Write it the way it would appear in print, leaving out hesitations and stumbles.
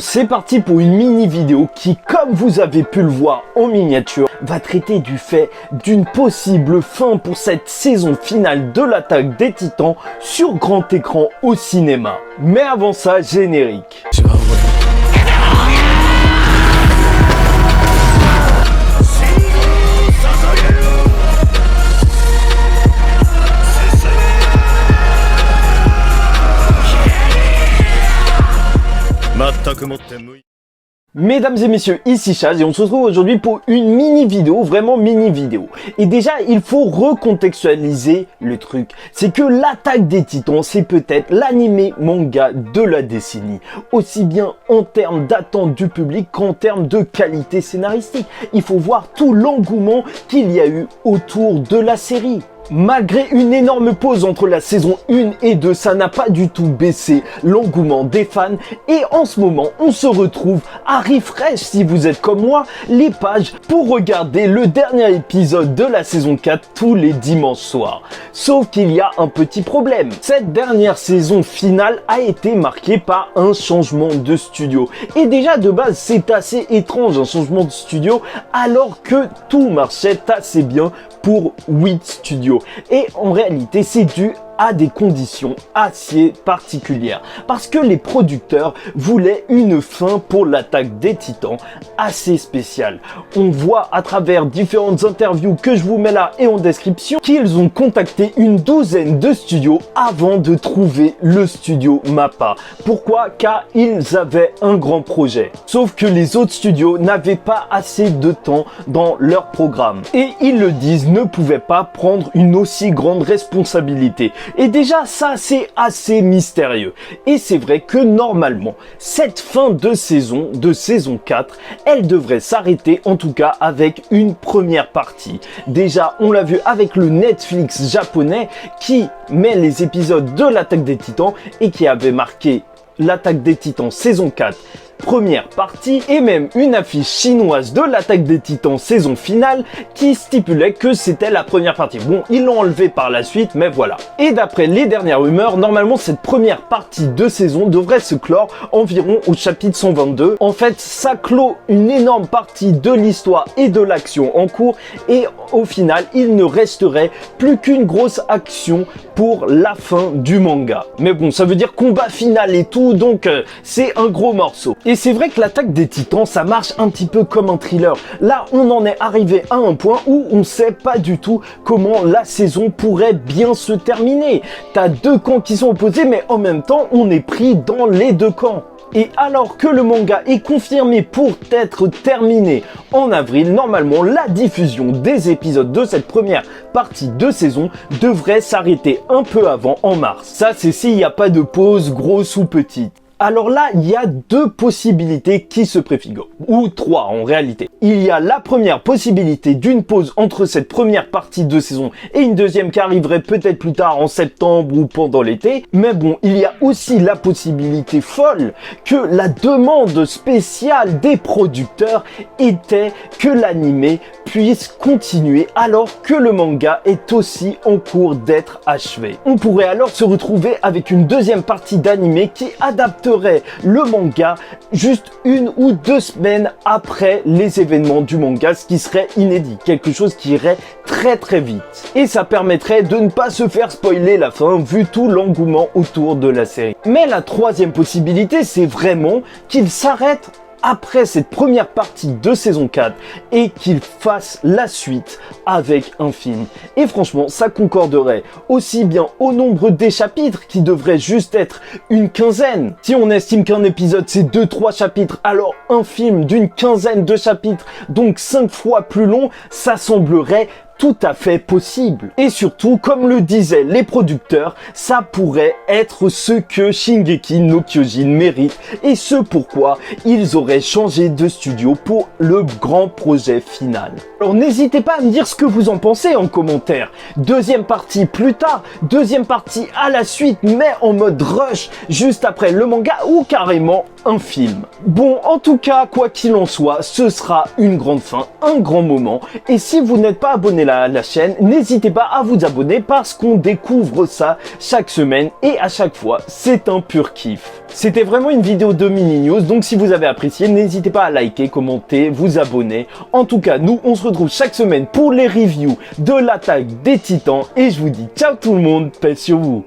C'est parti pour une mini vidéo qui, comme vous avez pu le voir en miniature, va traiter du fait d'une possible fin pour cette saison finale de l'Attaque des Titans sur grand écran au cinéma. Mais avant ça, générique. Mesdames et messieurs, ici Chaz et on se retrouve aujourd'hui pour une mini vidéo, vraiment mini vidéo. Et déjà, il faut recontextualiser le truc. C'est que l'Attaque des Titans, c'est peut-être l'animé manga de la décennie. Aussi bien en termes d'attente du public qu'en termes de qualité scénaristique. Il faut voir tout l'engouement qu'il y a eu autour de la série. Malgré une énorme pause entre la saison 1 et 2, ça n'a pas du tout baissé l'engouement des fans et en ce moment, on se retrouve à refresh, si vous êtes comme moi, les pages pour regarder le dernier épisode de la saison 4 tous les dimanches soirs. Sauf qu'il y a un petit problème. Cette dernière saison finale a été marquée par un changement de studio. Et déjà de base, c'est assez étrange un changement de studio alors que tout marchait assez bien pour 8 studios. Et en réalité, c'est dû à des conditions assez particulières. Parce que les producteurs voulaient une fin pour l'Attaque des Titans assez spéciale. On voit à travers différentes interviews que je vous mets là et en description qu'ils ont contacté une douzaine de studios avant de trouver le studio Mappa. Pourquoi? Car ils avaient un grand projet. Sauf que les autres studios n'avaient pas assez de temps dans leur programme. Et ils le disent, ne pouvaient pas prendre une aussi grande responsabilité. Et déjà, ça, c'est assez mystérieux. Et c'est vrai que normalement, cette fin de saison 4, elle devrait s'arrêter en tout cas avec une première partie. Déjà, on l'a vu avec le Netflix japonais qui met les épisodes de l'Attaque des Titans et qui avait marqué l'Attaque des Titans saison 4. Première partie et même une affiche chinoise de l'Attaque des Titans saison finale qui stipulait que c'était la première partie. Bon, ils l'ont enlevé par la suite, mais voilà. Et d'après les dernières rumeurs, normalement cette première partie de saison devrait se clore environ au chapitre 122. En fait, ça clôt une énorme partie de l'histoire et de l'action en cours et au final, il ne resterait plus qu'une grosse action pour la fin du manga. Mais bon, ça veut dire combat final et tout, donc c'est un gros morceau. Et c'est vrai que l'Attaque des Titans, ça marche un petit peu comme un thriller. Là, on en est arrivé à un point où on sait pas du tout comment la saison pourrait bien se terminer. T'as deux camps qui sont opposés, mais en même temps, on est pris dans les deux camps. Et alors que le manga est confirmé pour être terminé en avril, normalement la diffusion des épisodes de cette première partie de saison devrait s'arrêter un peu avant, en mars. Ça, c'est s'il n'y a pas de pause grosse ou petite. Alors là, il y a deux possibilités qui se préfigurent, ou trois en réalité. Il y a la première possibilité d'une pause entre cette première partie de saison et une deuxième qui arriverait peut-être plus tard en septembre ou pendant l'été. Mais bon, il y a aussi la possibilité folle que la demande spéciale des producteurs était que l'animé puisse continuer alors que le manga est aussi en cours d'être achevé. On pourrait alors se retrouver avec une deuxième partie d'animé qui adapterait le manga juste 1 ou 2 semaines après les événements du manga, ce qui serait inédit, quelque chose qui irait très très vite. Et ça permettrait de ne pas se faire spoiler la fin vu tout l'engouement autour de la série. Mais la troisième possibilité, c'est vraiment qu'il s'arrête après cette première partie de saison 4 et qu'il fasse la suite avec un film. Et franchement, ça concorderait aussi bien au nombre des chapitres qui devrait juste être une quinzaine. Si on estime qu'un épisode c'est 2-3 chapitres, alors un film d'une quinzaine de chapitres, donc 5 fois plus long, ça semblerait tout à fait possible. Et surtout, comme le disaient les producteurs, ça pourrait être ce que Shingeki no Kyojin mérite et ce pourquoi ils auraient changé de studio pour le grand projet final. Alors n'hésitez pas à me dire ce que vous en pensez en commentaire. Deuxième partie plus tard, deuxième partie à la suite, mais en mode rush, juste après le manga ou carrément un film. Bon, en tout cas, quoi qu'il en soit, ce sera une grande fin, un grand moment. Et si vous n'êtes pas abonné la chaîne, n'hésitez pas à vous abonner parce qu'on découvre ça chaque semaine et à chaque fois, c'est un pur kiff. C'était vraiment une vidéo de mini news, donc si vous avez apprécié, n'hésitez pas à liker, commenter, vous abonner. En tout cas, nous, on se retrouve chaque semaine pour les reviews de l'attaque des Titans et je vous dis ciao tout le monde, paix sur vous.